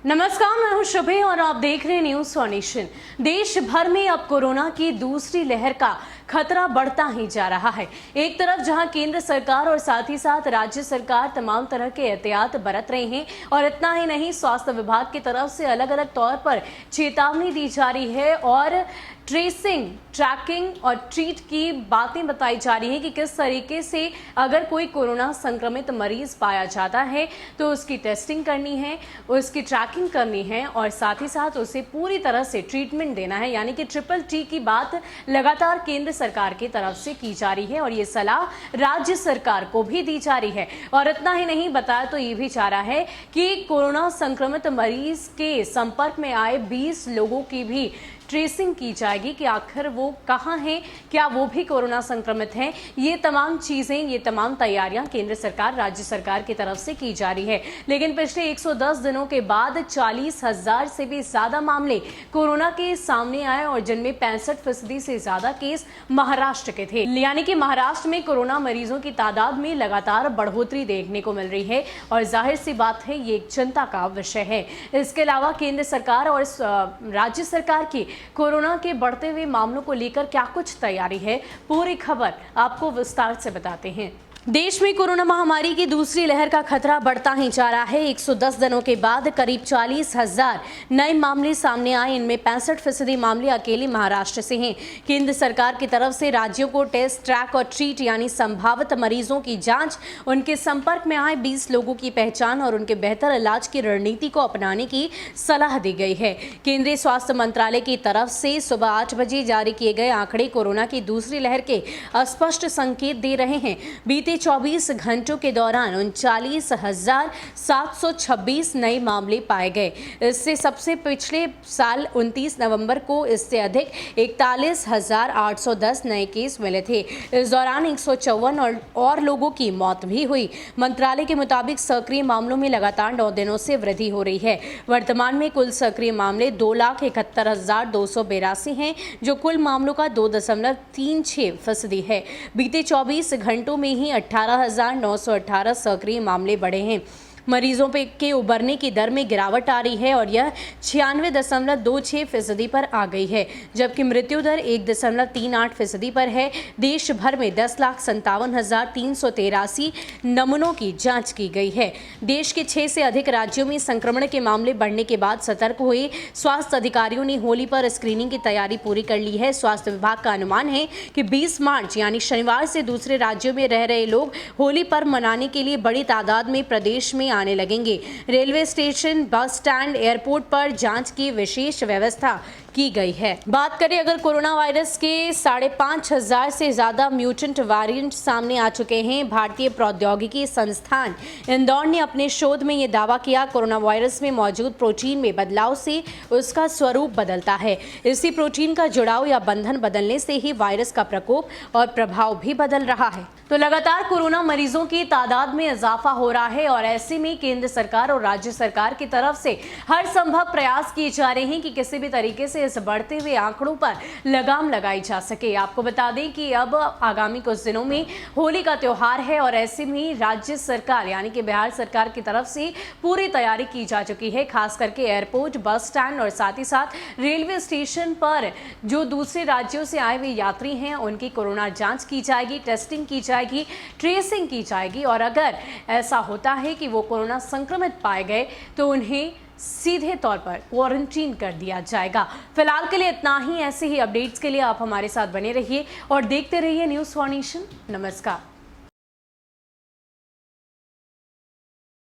नमस्कार, मैं हूं शुभे और आप देख रहे हैं न्यूज सोनेशन। देश भर में अब कोरोना की दूसरी लहर का खतरा बढ़ता ही जा रहा है। एक तरफ जहां केंद्र सरकार और साथ ही साथ राज्य सरकार तमाम तरह के एहतियात बरत रहे हैं और इतना ही नहीं, स्वास्थ्य विभाग की तरफ से अलग अलग तौर पर चेतावनी दी जा रही है और ट्रेसिंग, ट्रैकिंग और ट्रीट की बातें बताई जा रही है कि किस तरीके से अगर कोई कोरोना संक्रमित मरीज पाया जाता है तो उसकी टेस्टिंग करनी है, उसकी ट्रैकिंग करनी है और साथ ही साथ उसे पूरी तरह से ट्रीटमेंट देना है। यानी कि ट्रिपल टी की बात लगातार केंद्र सरकार की तरफ से की जा रही है और ये सलाह राज्य सरकार को भी दी जा रही है। और इतना ही नहीं, बताया तो ये भी जा रहा है कि कोरोना संक्रमित मरीज के संपर्क में आए 20 लोगों की भी ट्रेसिंग की जाएगी कि आखिर वो कहाँ हैं, क्या वो भी कोरोना संक्रमित हैं। ये तमाम चीजें, ये तमाम तैयारियां केंद्र सरकार, राज्य सरकार की तरफ से की जा रही है। लेकिन पिछले 110 दिनों के बाद 40,000 से भी ज्यादा मामले कोरोना के सामने आए और जिनमें 65% से ज्यादा केस महाराष्ट्र के थे। यानी कि महाराष्ट्र में कोरोना मरीजों की तादाद में लगातार बढ़ोतरी देखने को मिल रही है और जाहिर सी बात है, ये एक चिंता का विषय है। इसके अलावा केंद्र सरकार और राज्य सरकार की कोरोना के बढ़ते हुए मामलों को लेकर क्या कुछ तैयारी है, पूरी खबर आपको विस्तार से बताते हैं। देश में कोरोना महामारी की दूसरी लहर का खतरा बढ़ता ही जा रहा है। 110 दिनों के बाद करीब 40,000 नए मामले सामने आए। इनमें 65% मामले अकेले महाराष्ट्र से हैं। केंद्र सरकार की तरफ से राज्यों को टेस्ट, ट्रैक और ट्रीट यानी संभावित मरीजों की जांच, उनके संपर्क में आए 20 लोगों की पहचान और उनके बेहतर इलाज की रणनीति को अपनाने की सलाह दी गई है। केंद्रीय स्वास्थ्य मंत्रालय की तरफ से सुबह 8 बजे जारी किए गए आंकड़े कोरोना की दूसरी लहर के स्पष्ट संकेत दे रहे हैं। बीते 24 घंटों के दौरान 39,726 नए मामले पाए गए। इससे सबसे पिछले साल 29 नवंबर को इससे अधिक 41,810 नए केस मिले थे। इस दौरान 154 और लोगों की मौत भी हुई। मंत्रालय के मुताबिक सक्रिय मामलों में लगातार 9 दिनों से वृद्धि हो रही है। वर्तमान में कुल सक्रिय मामले 2,71,282 हैं, जो कुल मामलों का 2.36% है। बीते 24 घंटों में ही 18,918 सक्रिय मामले बढ़े हैं। मरीजों के उबरने की दर में गिरावट आ रही है और यह 96.26% पर आ गई है, जबकि मृत्यु दर 1.38% पर है। देश भर में 10,57,383 नमूनों की जांच की गई है। देश के 6 से अधिक राज्यों में संक्रमण के मामले बढ़ने के बाद सतर्क हुए स्वास्थ्य अधिकारियों ने होली पर स्क्रीनिंग की तैयारी पूरी कर ली है। स्वास्थ्य विभाग का अनुमान है कि 20 मार्च यानी शनिवार से दूसरे राज्यों में रह रहे लोग होली पर्व मनाने के लिए बड़ी तादाद में प्रदेश में आने लगेंगे। Railway station, bus stand, airport पर जांच की विशेष व्यवस्था की गई है। बात करें अगर कोरोना वायरस के 5,500 से ज्यादा म्यूटेंट वेरिएंट सामने आ चुके हैं। भारतीय प्रौद्योगिकी संस्थान इंदौर ने अपने शोध में यह दावा किया, कोरोना वायरस में मौजूद प्रोटीन में बदलाव से उसका स्वरूप बदलता है। इसी प्रोटीन का जुड़ाव या बंधन बदलने से ही वायरस का प्रकोप और प्रभाव भी बदल रहा है। तो लगातार कोरोना मरीजों की तादाद में इजाफा हो रहा है और ऐसे में केंद्र सरकार और राज्य सरकार की तरफ से हर संभव प्रयास किए जा रहे हैं कि किसी भी तरीके से इस बढ़ते हुए आंकड़ों पर लगाम लगाई जा सके। आपको बता दें कि अब आगामी कुछ दिनों में होली का त्योहार है और ऐसे में राज्य सरकार यानी कि बिहार सरकार की तरफ से पूरी तैयारी की जा चुकी है। खास करके एयरपोर्ट, बस स्टैंड और साथ ही साथ रेलवे स्टेशन पर जो दूसरे राज्यों से आए हुए यात्री हैं, उनकी कोरोना जांच की जाएगी, टेस्टिंग की जाएगी, ट्रेसिंग की जाएगी और अगर ऐसा होता है कि वो कोरोना संक्रमित पाए गए तो उन्हें सीधे तौर पर क्वारंटीन कर दिया जाएगा। फिलहाल के लिए इतना ही। ऐसे ही अपडेट्स के लिए आप हमारे साथ बने रहिए और देखते रहिए न्यूज़ सोनेशन। नमस्कार।